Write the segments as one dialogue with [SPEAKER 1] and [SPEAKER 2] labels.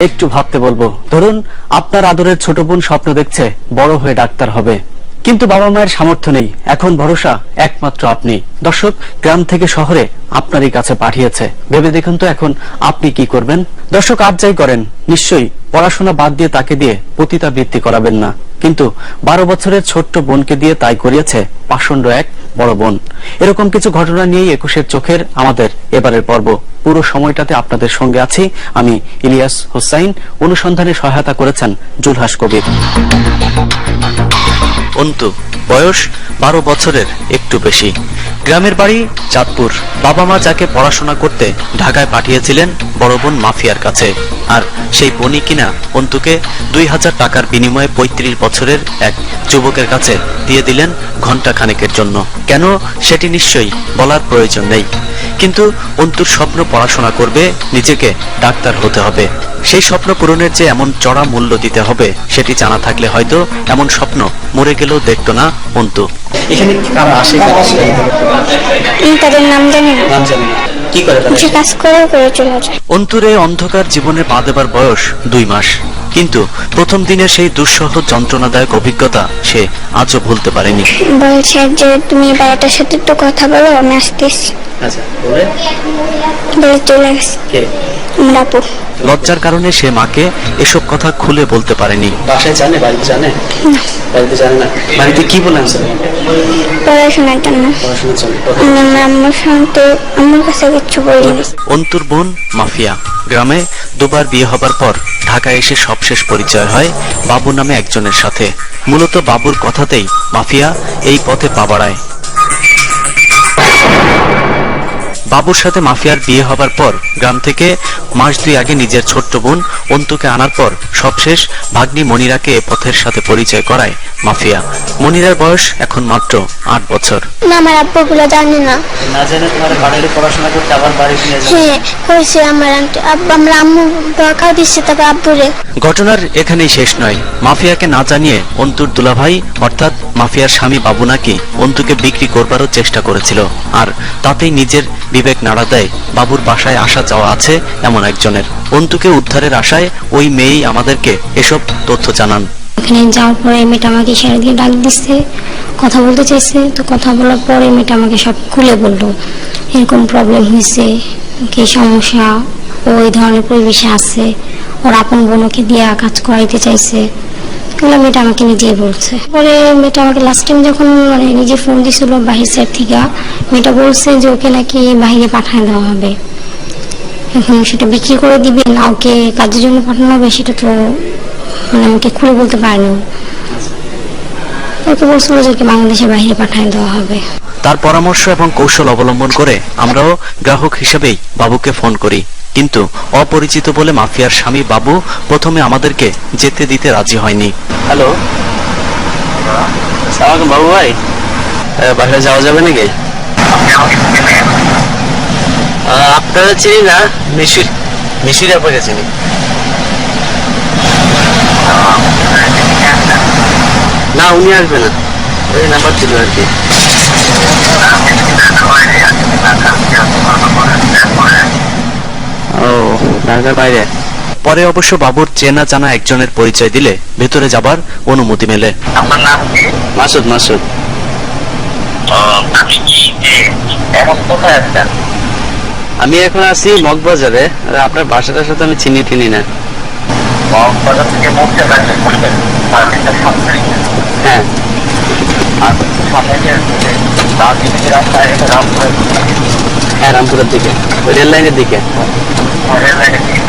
[SPEAKER 1] একটু ভাবতে বলবো। ধরুন আপনার আদরের ছোট বোন স্বপ্ন দেখছে বড় হয়ে ডাক্তার হবে, কিন্তু বাবা মায়ের সামর্থ্য নেই। এখন ভরসা একমাত্র আপনি। দর্শক, গ্রাম থেকে শহরে আপনারই কাছে পাঠিয়েছে। ভেবে দেখুন তো এখন আপনি কি করবেন। দর্শক, আজ যাই করেন নিশ্চয়ই পড়াশোনা বাদ দিয়ে তাকে দিয়ে পতিতাবৃত্তি করাবেন না, কিন্তু 12 বছরের ছোট্ট বোনকে দিয়ে তাই করিয়েছে পাষণ্ড এক বড় বোন। এরকম কিছু ঘটনা নিয়েই 21-এর চোখের আমাদের এবারের পর্ব। পুরো সময়টাতে আপনাদের সঙ্গে আছি আমি ইলিয়াস হোসাইন। অনুসন্ধানে সহায়তা করেছেন জুলহাস কবির। অন্তু, বয়স 12 বছরের একটু বেশি। গ্রামের বাড়ি চাঁদপুর। বাবা মা যাকে পড়াশোনা করতে ঢাকায় পাঠিয়েছিলেন বড় বোন মাফিয়ার কাছে, আর সেই বোনই কিনা অন্তুকে 2000 টাকার বিনিময়ে 35 বছরের এক যুবকের কাছে দিয়ে দিলেন ঘন্টা খানেকের জন্য। কেন সেটি নিশ্চয়ই বলার প্রয়োজন নেই, কিন্তু অন্তুর স্বপ্ন পড়াশোনা করবে, নিজেকে ডাক্তার হতে হবে। সেই স্বপ্ন পূরণের যে এমন চড়া মূল্য দিতে হবে সেটি জানা থাকলে হয়তো এমন স্বপ্ন মরে গেলেও দেখতো না অন্তু।
[SPEAKER 2] এখানে কারা আসে?
[SPEAKER 3] তাদের নাম জানি না,
[SPEAKER 2] নাম জানি না। কি করে তারা?
[SPEAKER 3] যে কাজ করে করে চলে যায়।
[SPEAKER 1] অন্তুর এই অন্ধকার জীবনে পা দেবার বয়স 2 মাস, কিন্তু প্রথম দিনের সেই দুঃসহ যন্ত্রণাদায়ক অভিজ্ঞতা সে আজও ভুলতে পারেনি।
[SPEAKER 3] বলছে যে তুমি বাবাটার সাথে একটু কথা বলো, আমি আসতেছি।
[SPEAKER 2] আচ্ছা, বলে
[SPEAKER 3] বলে চলে গেছে।
[SPEAKER 2] কে?
[SPEAKER 3] আমার আপু।
[SPEAKER 1] লজ্জার কারণে সে মাকে এসব কথা খুলে বলতে পারেনি।
[SPEAKER 2] বাসায় জানে? বাড়িতে জানে? বাড়িতে জানে না। বাড়িতে কি বলেন স্যার?
[SPEAKER 3] পড়াশোনার জন্য
[SPEAKER 2] পড়াশোনার জন্য।
[SPEAKER 3] আমি আম্মুর সাথে আম্মুর কাছে কিচ্ছু বলিনি।
[SPEAKER 1] অন্তুর বোন মাফিয়া গ্রামে 2বার বিয়ে হবার পর ঢাকায় এসে সবশেষ পরিচয় হয় বাবু নামে একজনের সাথে। মূলত বাবুর কথাতেই মাফিয়া এই পথে পা বাড়ায়। বাবুর সাথে মাফিয়ার বিয়ে হবার পর গ্রাম থেকে মাস 2 আগে নিজের ছোট্ট বোন অন্তুকে আনার পর সবশেষ ভাগ্নি মনিরাকে এ পথের সাথে পরিচয় করায় মাফিয়া। মনিরার বয়স এখন মাত্র 8 বছর।
[SPEAKER 3] না, আমার আব্বু গুলো জানি না।
[SPEAKER 2] না জেনে তোমার বাড়িতে পড়াশোনা করতে আবার বাড়ি ফিরে যাবে?
[SPEAKER 3] হ্যাঁ হয়েছে, আমার আমরা আম্মু বকা দিচ্ছে, তারপর আব্বুরে।
[SPEAKER 1] ঘটনার এখানেই শেষ নয়। মাফিয়াকে না জানিয়ে অন্তুর দুলাভাই অর্থাৎ মাফিয়ার স্বামী বাবু নাকি অন্তুকে বিক্রি করবারও চেষ্টা করেছিল, আর তাতেই নিজের বিবেক নাড়া দেয় বাবুর বাসায় আসা যাওয়া আছে এমন একজনের। অন্তুকে উদ্ধারের আশায় ওই মেয়েই আমাদেরকে এসব তথ্য জানান।
[SPEAKER 4] ওখানে যাওয়ার পরে মেয়েটা আমাকে ইশারা দিয়ে ডাক দিচ্ছে, কথা বলতে চাইছে। তো কথা বলার পরে মেয়েটা আমাকে সব খুলে বললো, এরকম প্রবলেম হয়েছে, কি সমস্যা, ওই ধরনের পরিবেশে আছে, ওর আপন বোনকে দিয়ে কাজ করাইতে চাইছে। এগুলো মেয়েটা আমাকে নিজেই বলছে। পরে মেয়েটা আমাকে লাস্ট টাইম যখন নিজে ফোন দিছিল বাহির সাইড থেকে, মেয়েটা বলছে যে ওকে নাকি বাহিরে পাঠায় দেওয়া হবে। এখন সেটা বিক্রি করে দিবে না ওকে কাজের জন্য পাঠানো হবে, সেটা তো আমাকে খুলে বলতে পারেনি। ওকে বলছিল যে ওকে বাংলাদেশের বাইরে পাঠিয়ে দেওয়া হবে।
[SPEAKER 1] তার পরামর্শ এবং কৌশল অবলম্বন করে আমরাও গ্রাহক হিসেবেই বাবুকে ফোন করি, কিন্তু অপরিচিত বলে মাফিয়ার স্বামী বাবু প্রথমে আমাদেরকে যেতে দিতে রাজি হয়নি।
[SPEAKER 2] হ্যালো, সালাম বাবু ভাই, বাসায় যাওয়া যাবে নাকি? আপনারা চিনি না? মিশির আপনাকে চিনি। না, উনি আসবে না, ওই নাম্বার ছিল আর কি। ও, ঢাকার বাইরে।
[SPEAKER 1] পরে অবশ্য বাবুর চেনা জানা একজনের পরিচয় দিলে ভেতরে যাবার অনুমতি মেলে।
[SPEAKER 5] আপনার নাম কি?
[SPEAKER 2] মাসুদ। মাসুদ।
[SPEAKER 5] এখন কোথায় আছেন?
[SPEAKER 2] আমি এখন আছি মগবাজারে। আপনার বাসাটার সাথে আমি চিনি না।
[SPEAKER 5] বাজার থেকে মুখতে লাগবে বুঝলেন?
[SPEAKER 2] হ্যাঁ,
[SPEAKER 5] আর সামনে যে রাজনীতির রাস্তায় এটা রামপুরের
[SPEAKER 2] হ্যাঁ, রামপুরের দিকে, ওই রেল লাইনের দিকে।
[SPEAKER 5] রেল লাইনের দিকে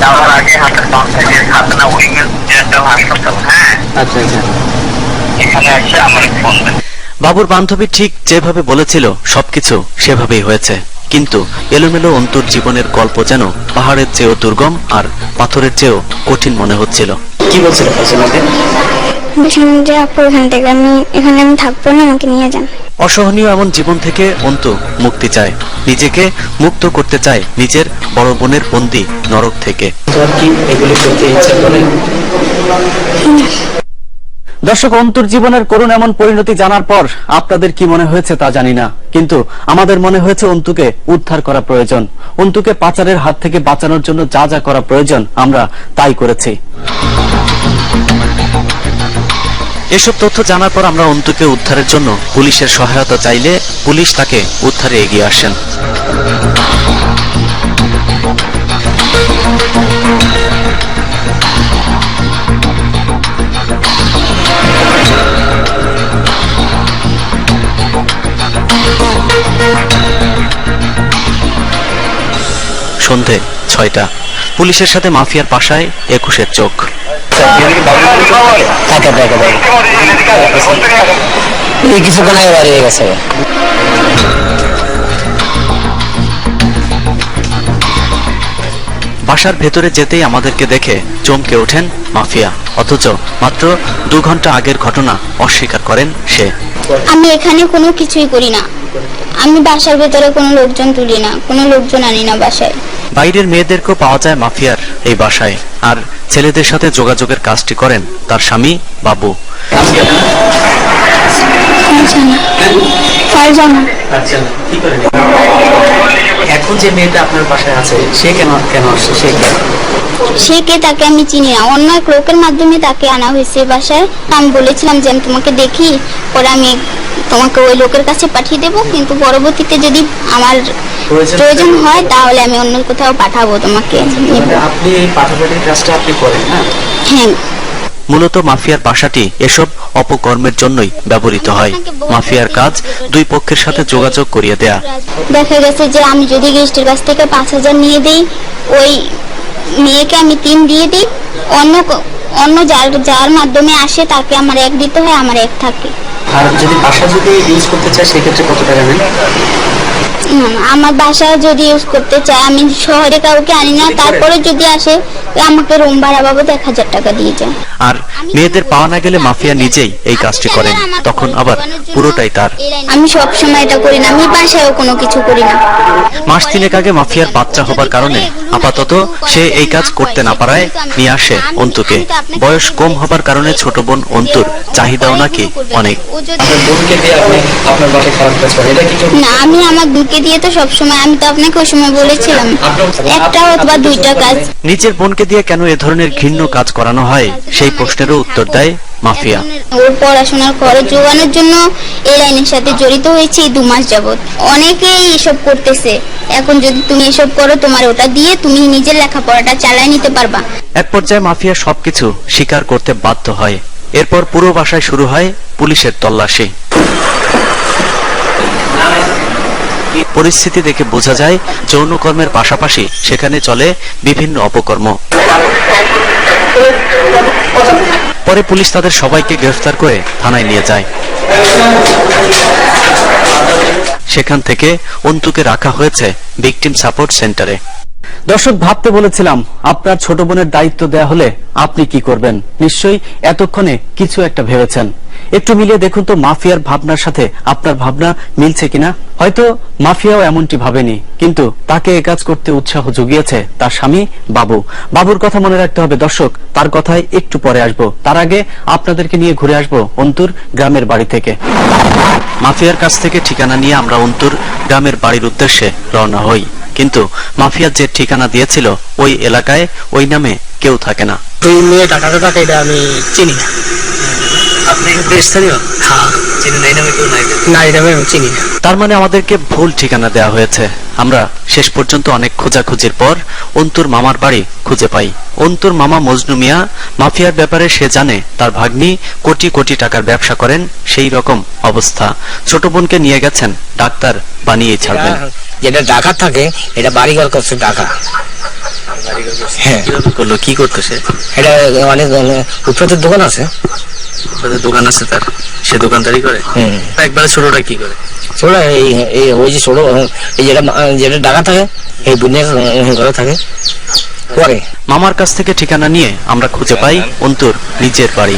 [SPEAKER 5] যাওয়ার আগে হাতের বাম সাইডে খাতনা উইংয়ের যে একটা হাসপাতাল, হ্যাঁ,
[SPEAKER 2] আচ্ছা আচ্ছা।
[SPEAKER 5] এখানে এসে আমার ফোন দেন।
[SPEAKER 1] বাবুর বান্ধবী ঠিক যেভাবে বলেছিল সবকিছু সেভাবেই হয়েছে, কিন্তু এলোমেলো অন্তুর জীবনের গল্প যেন পাহাড়ের চেয়েও দুর্গম আর পাথরের চেয়েও কঠিন মনে হচ্ছিল।
[SPEAKER 2] কি বলছিল পার্সোনালি?
[SPEAKER 3] বলছিলাম যে আপু এখান থেকে এখানে আমি থাকবো না, আমাকে নিয়ে যান।
[SPEAKER 1] অসহনীয় এমন জীবন থেকে অন্তু মুক্তি চায়, নিজেকে মুক্ত করতে চায় নিজের বড় বোনের বন্দি নরক থেকে।
[SPEAKER 2] তোমার কি এগুলি করতে ইচ্ছা করে?
[SPEAKER 1] দর্শক, অন্তর জীবনের করুণ এমন পরিণতি জানার পর আপনাদের কি মনে হয়েছে তা জানি না, কিন্তু আমাদের মনে হয়েছে অন্তুকে উদ্ধার করা প্রয়োজন। অন্তুকে পাচারের হাত থেকে বাঁচানোর জন্য যা যা করা প্রয়োজন আমরা তাই করেছি। এসব তথ্য জানার পর আমরা অন্তুকে উদ্ধারের জন্য পুলিশের সহায়তা চাইলে পুলিশ তাকে উদ্ধারে এগিয়ে আসেন। সন্ধে 6টা। পুলিশের সাথে মাফিয়ার পাশায় 21-এর চোখ।
[SPEAKER 6] কিছুক্ষণ আগে বাড়ি হয়ে গেছে।
[SPEAKER 1] বাসার ভেতরে যেতেই আমাদেরকে দেখে চমকে ওঠেন মাফিয়া, অথচ মাত্র 2 ঘন্টা আগের ঘটনা অস্বীকার করেন সে।
[SPEAKER 3] আমি এখানে কোনো কিছুই করি না, আমি বাসার ভেতরে কোনো লোকজন তুলি না, কোনো লোকজন আনি না বাসায়।
[SPEAKER 1] বাইরের মেয়েদেরকেও পাওয়া যায় মাফিয়ার এই বাসায়, আর ছেলেদের সাথে যোগাযোগের কাজটি করেন তার স্বামী বাবু। এখন যে মেয়েটা আপনার বাসায় আছে সে কেন আসছে?
[SPEAKER 3] সে কে তাকে আমি চিনি না, অন্য এক লোকের মাধ্যমে তাকে আনা হয়েছে বাসায়। আমি বলেছিলাম যে আমি তোমাকে দেখি, পরে আমি তোমাকে ওই লোকের কাছে পাঠিয়ে দেবো, কিন্তু পরবর্তীতে যদি আমার প্রয়োজন হয় তাহলে আমি অন্য কোথাও পাঠাবো তোমাকে।
[SPEAKER 1] আপনি এই পাঠাপাঠির কাজটা আপনি করেন না?
[SPEAKER 3] হ্যাঁ।
[SPEAKER 1] মূলত মাফিয়ার বাসাটি এসব অপকর্মের জন্যই ব্যবহৃত হয়। মাফিয়ার কাজ দুই পক্ষের সাথে যোগাযোগ করিয়ে দেয়া।
[SPEAKER 3] দেখা গেছে যে আমি যদি গেস্টের কাছ থেকে 5,000 নিয়ে দেই, ওই মেয়েকে আমি 3 দিয়ে দিই, অন্য যার মাধ্যমে আসে তাকে আমার 1 দিতে হয়, আমার 1 থাকে।
[SPEAKER 1] আর যদি বাসা যদি ইউজ করতে চায় সেক্ষেত্রে কত টাকা নেন?
[SPEAKER 3] আমার বাসায় যদি ইউজ করতে চায়, আমি শহরে কাউকে আনি না, তারপরে যদি আসে আমাকে রুম ভাড়া বাবদ 1,000 টাকা দিয়ে যায়।
[SPEAKER 1] আর মেয়েদের পাওয়া না গেলে মাফিয়া নিজেই এই কাজটি করেন, তখন আবার পুরোটাই তার।
[SPEAKER 3] আমি সব সময় এটা করি না, আমি বাসায়ও কোনো কিছু করি না।
[SPEAKER 1] মাস 3 আগে মাফিয়ার বাচ্চা হবার কারণে আপাতত সে এই কাজ করতে না পারায় নিয়ে আসে অন্তুকে। বয়স কম হবার কারণে ছোট বোন অন্তুর চাহিদাও নাকি অনেক।
[SPEAKER 3] না, আমি আমার বোনকে দিয়ে তো সবসময়, আমি তো আপনাকে ওই সময় বলেছিলাম 1টা অথবা 2টা কাজ।
[SPEAKER 1] নিজের বোনকে দিয়ে কেন এ ধরনের ঘৃণ্য কাজ করানো হয় সেই প্রশ্নেরও উত্তর দেয় মাফিয়া।
[SPEAKER 3] ওর পড়াশোনার খরচ জোগানোর জন্য এই লাইনের সাথে জড়িত হয়েছি 2 মাস যাবত। অনেকেই এসব করতেছে, এখন যদি তুমি এসব করো তোমার ওটা দিয়ে তুমি নিজের লেখাপড়াটা চালায় নিতে পারবা।
[SPEAKER 1] এক পর্যায়ে মাফিয়া সবকিছু স্বীকার করতে বাধ্য হয়। এরপর পুরো বাসায় শুরু হয় পুলিশের তল্লাশি। পরিস্থিতি দেখে বোঝা যায় যৌনকর্মের পাশাপাশি সেখানে চলে বিভিন্ন অপকর্ম। পরে পুলিশ তাদের সবাইকে গ্রেফতার করে থানায় নিয়ে যায়। সেখান থেকে অন্তুকে রাখা হয়েছে ভিকটিম সাপোর্ট সেন্টারে। দর্শক, ভাবতে বলেছিলাম আপনার ছোট বোনের দায়িত্ব দেয়া হলে আপনি কি করবেন। নিশ্চয়ই এতক্ষণে কিছু একটা ভেবেছেন। একটু মিলিয়ে দেখুন তো মাফিয়ার ভাবনার সাথে আপনার ভাবনা মিলছে কিনা। হয়তো মাফিয়াও এমনটি ভাবেনি, কিন্তু তাকে এই কাজ করতে উৎসাহ জুগিয়েছে তার স্বামী বাবু। বাবুর কথা মনে রাখতে হবে দর্শক, তার কথায় একটু পরে আসবো। তার আগে আপনাদেরকে নিয়ে ঘুরে আসবো অন্তুর গ্রামের বাড়ি থেকে। মাফিয়ার কাছ থেকে ঠিকানা নিয়ে আমরা অন্তুর গ্রামের বাড়ির উদ্দেশ্যে রওনা হই, কিন্তু মাফিয়া যে ঠিকানা দিয়েছিল ওই এলাকায় ওই নামে কেউ থাকে না।
[SPEAKER 6] ওই মেয়ে টাকাটা থাকে এটা আমি চিনি না।
[SPEAKER 1] আপনি স্থানীয়? চিনেন এই নামে কেউ নাই?
[SPEAKER 6] না, এটা আমি চিনি না।
[SPEAKER 1] তার মানে আমাদেরকে ভুল ঠিকানা দেওয়া হয়েছে। আমরা শেষ পর্যন্ত অনেক খোঁজাখুঁজির পর অন্তুর মামার বাড়ি খুঁজে পাই। অন্তুর মামা মজনু মিয়া মাফিয়ার ব্যাপারে সে জানে, তার ভাগ্নি কোটি কোটি টাকার ব্যবসা করেন, সেই রকম অবস্থা। ছোট বোনকে নিয়ে গেছেন ডাক্তার বানিয়ে ছাড়বেন।
[SPEAKER 6] যেটা ডাকাত থাকে এটা বাড়িঘর করছে টাকা। হ্যাঁ,
[SPEAKER 1] করলো কি করতো সে?
[SPEAKER 6] এটা অনেক উৎপাদের দোকান আছে।
[SPEAKER 1] দোকান আছে তার, সে দোকানদারি করে। একবারে ছোটটা কি করে?
[SPEAKER 6] ছোটটা ওই যে ছোট এই যেটা ডাকা থাকে এই বুনের ঘরে থাকে। পরে
[SPEAKER 1] মামার কাছ থেকে ঠিকানা নিয়ে আমরা খুঁজে পাই অন্তুর নিজের বাড়ি।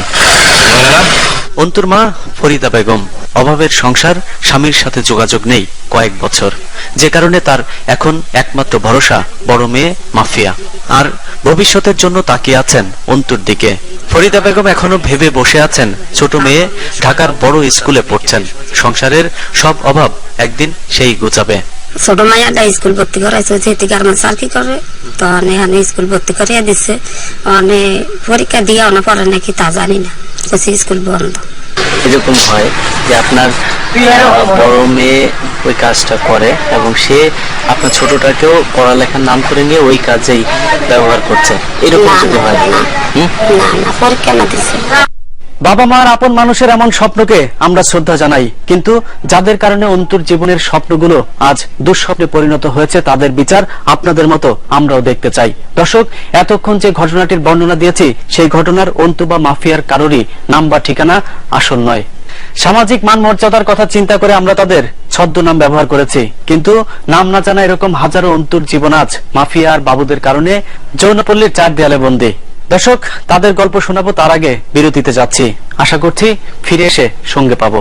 [SPEAKER 1] অন্তুর মা ফরিদা বেগম, অভাবের সংসার, স্বামীর সাথে যোগাযোগ নেই কয়েক বছর, যে কারণে তার এখন একমাত্র ভরসা বড় মেয়ে মাফিয়া, আর ভবিষ্যতের জন্য তাকিয়ে আছেন অন্তুর দিকে। ফরিদা বেগম এখনো ভেবে বসে আছেন ছোট মেয়ে ঢাকার বড় স্কুলে পড়ছেন, সংসারের সব অভাব একদিন সেই গোছাবে।
[SPEAKER 4] ছোট মাইয়াটা স্কুল ভর্তি করাইছে, যেহেতু গার্মেন্টস আর কি করে, তখন এখানে স্কুল ভর্তি করিয়ে দিচ্ছে। অনেক পরীক্ষা দিয়ে অনেক পরে নাকি তা জানি না, স্কুল বন্ধ।
[SPEAKER 2] এরকম হয় যে আপনার বড় মেয়ে ওই কাজটা করে এবং সে আপনার ছোটটাকেও পড়ালেখার নাম করে নিয়ে ওই কাজেই ব্যবহার করছে, এরকম যদি হয়?
[SPEAKER 4] না পরীক্ষা না দিচ্ছে।
[SPEAKER 1] বাবা মার আপন মানুষের এমন স্বপ্নকে আমরা শ্রদ্ধা জানাই, কিন্তু যাদের কারণে অন্তুর জীবনের স্বপ্নগুলো আজ দুঃস্বপ্নে পরিণত হয়েছে তাদের বিচার আপনাদের মতো আমরাও দেখতে চাই। দর্শক, এতক্ষণ যে ঘটনাটির বর্ণনা দিয়েছি সেই ঘটনার অন্তু বা মাফিয়ার কারোরই নাম বা ঠিকানা আসল নয়। সামাজিক মান মর্যাদার কথা চিন্তা করে আমরা তাদের ছদ্মনাম ব্যবহার করেছি, কিন্তু নাম না জানা এরকম হাজারো অন্তুর জীবন আজ মাফিয়া আর বাবুদের কারণে যৌনপল্লীর চার দেয়ালে বন্দী। দর্শক, তাদের গল্প শোনাবো, তার আগে বিরতিতে যাচ্ছি। আশা করছি ফিরে এসে সঙ্গে পাবো।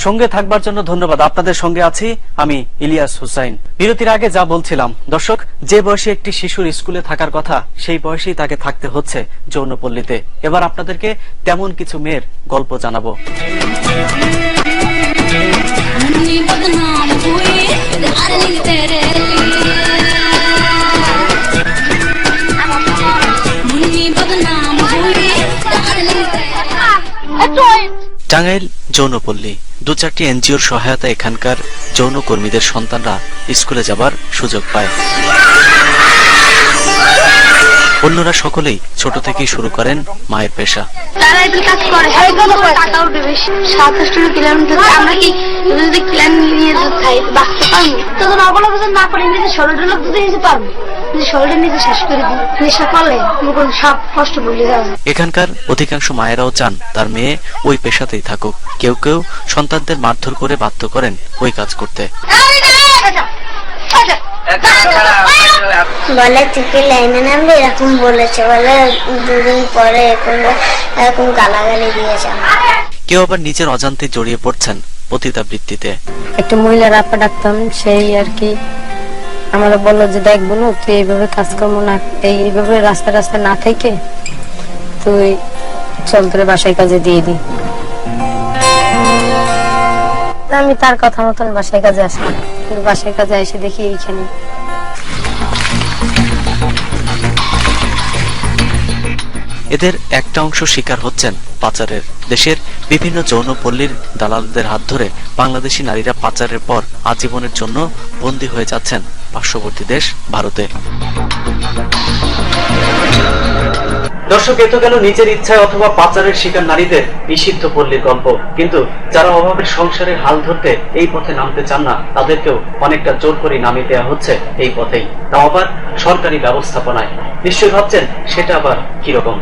[SPEAKER 1] সঙ্গে থাকবার জন্য ধন্যবাদ। আপনাদের সঙ্গে আছি আমি ইলিয়াস হুসাইন। বিরতির আগে যা বলছিলাম, দর্শক, যে বয়সে একটি শিশুর স্কুলে থাকার কথা সেই বয়সেই তাকে থাকতে হচ্ছে যৌনপল্লীতে। এবার আপনাদেরকে তেমন কিছু মেয়ের গল্প জানাবো। টাঙ্গাইল যৌনপল্লী, 2-4টি এনজিওর সহায়তা এখানকার যৌনকর্মীদের সন্তানরা স্কুলে যাবার সুযোগ পায়। অন্যরা সকলেই ছোট থেকেই শুরু করেন মায়ের পেশা। এখানকার অধিকাংশ মায়েরাও চান তার মেয়ে ওই পেশাতেই থাকুক। কেউ কেউ সন্তানদের মারধর করে বাধ্য করেন ওই কাজ করতে।
[SPEAKER 7] বলে থেকে লাইনে নামলে এরকম বলেছে, বলে দুদিন পরে এরকম গালাগালি দিয়েছে।
[SPEAKER 1] কেউ আবার নিজের অজান্তে জড়িয়ে পড়ছেন পতিতাবৃত্তিতে।
[SPEAKER 8] একটা মহিলার আপা ডাকতাম, সেই আর কি আমরা বললো যে দেখবো না, তুই এইভাবে কাজকর্ম না, এইভাবে রাস্তা রাস্তা না থেকে তুই চল তোর বাসায় কাজে দিয়ে দি। আমি তার কথা মতন বাসায় কাজে আসলাম, কিন্তু বাসায় কাজে এসে দেখি এইখানে
[SPEAKER 1] এদের একটা অংশ শিকার হচ্ছেন পাচারের। দেশের বিভিন্ন যৌনপল্লীর দালালদের হাত ধরে বাংলাদেশি নারীরা পাচারের পর আজীবনের জন্য বন্দী হয়ে যাচ্ছেন পার্শ্ববর্তী দেশ ভারতে। দর্শক, এ তো গেল নিজের ইচ্ছায় অথবা পাচারের শিকার নারীদের নিষিদ্ধ পল্লীর গল্প, কিন্তু যারা অভাবের সংসারের হাল ধরতে এই পথে নামতে চান না তাদেরকেও অনেকটা জোর করে নামিয়ে দেওয়া হচ্ছে এই পথেই, তাও আবার সরকারি ব্যবস্থাপনায়। নিশ্চয়ই ভাবছেন সেটা আবার কিরকম।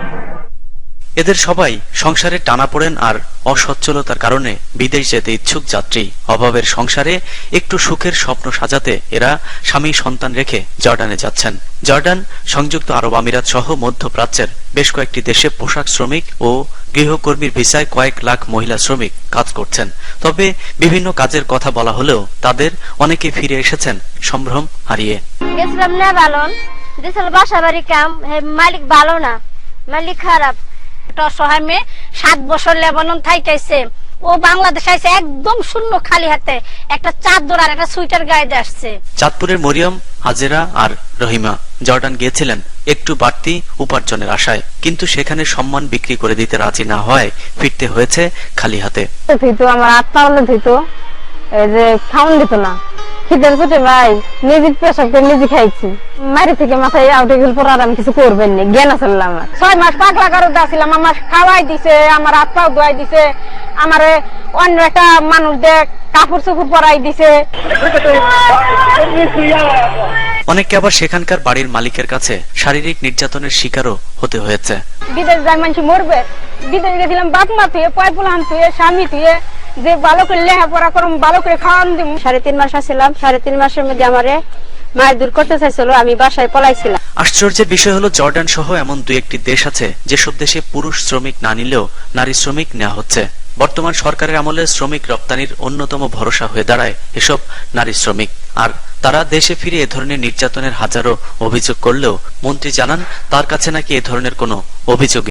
[SPEAKER 1] এদের সবাই সংসারে টানাপোড়েন আর অসচ্ছলতার কারণে বিদেশ যেতে ইচ্ছুক যাত্রী। অভাবের সংসারে একটু সুখের স্বপ্ন সাজাতে এরা স্বামী সন্তান রেখে জর্ডানে যাচ্ছেন। জর্ডান, সংযুক্ত আরব আমিরাত সহ মধ্যপ্রাচ্যের বেশ কয়েকটি দেশে পোশাক শ্রমিক ও গৃহকর্মীর ভিসায় কয়েক লাখ মহিলা শ্রমিক কাজ করছেন। তবে বিভিন্ন কাজের কথা বলা হলেও তাদের অনেকে ফিরে এসেছেন সম্ভ্রম হারিয়ে।
[SPEAKER 7] গেছিলাম না ভালো, দেশের বাসা বাড়ি কাম, মালিক ভালো না, মালিক খারাপ।
[SPEAKER 9] একটা অসহায় মেয়ে 7 বছর লেবানন থাইকাইছে, ও বাংলাদেশ আইছে একদম শূন্য খালি হাতে, একটা চাদর আর একটা সুইটার গায়ে দিয়ে আসছে।
[SPEAKER 1] চাঁদপুরের মরিয়ম, হাজেরা আর রহিমা জর্ডান গিয়েছিলেন একটু বাড়তি উপার্জনের আশায়, কিন্তু সেখানে সম্মান বিক্রি করে দিতে রাজি না হয় ফিরতে হয়েছে খালি হাতে।
[SPEAKER 8] আমার আত্মা হলে দিত, এই যে খাওয়ান দিত না, খিদের পেটে ভাই নিজের পেশাকে নিজে খাইছি, মারি থেকে মাথায় আউটে গেল পর আর আমি কিছু করবেন নি, জ্ঞান আসল আমার 6 মাস পাগলা কারো দাছিলাম, আমার খাওয়াই দিছে, আমার হাত পাও ধোয়াই দিছে, আমার অন্য একটা মানুষ দেখ কাপড় চোপড় পরাই দিছে।
[SPEAKER 1] অনেকে আবার সেখানকার বাড়ির মালিকের কাছে শারীরিক নির্যাতনের শিকারও হতে হয়েছে।
[SPEAKER 8] বিদেশ যায় মানুষ মরবে, বিদেশ গেছিলাম বাপ মা তুই, পয়পুলান তুই, স্বামী তুই, যে ভালো করে লেখাপড়া করুম, ভালো করে খাওয়ান দিব। 3.5 মাস আসছিলাম, 3.5 মাসের মধ্যে আমারে মায়ের দূর করতে চাইছিল, আমি বাসায় পলাইছিলাম।
[SPEAKER 10] আশ্চর্যের বিষয় হলো জর্ডান সহ এমন দু একটি দেশ আছে যেসব দেশে পুরুষ শ্রমিক না নিলেও নারী শ্রমিক নেওয়া হচ্ছে। বর্তমান সরকারের আমলে শ্রমিক রপ্তানির অন্যতম ভরসা হয়ে দাঁড়ায় এসব নারী শ্রমিক। আর তারা দেশে ফিরে এ ধরনের নির্যাতনের হাজারো অভিযোগ করলেও মন্ত্রী জানান তার কাছে নাকি এ ধরনের কোনো অভিযোগ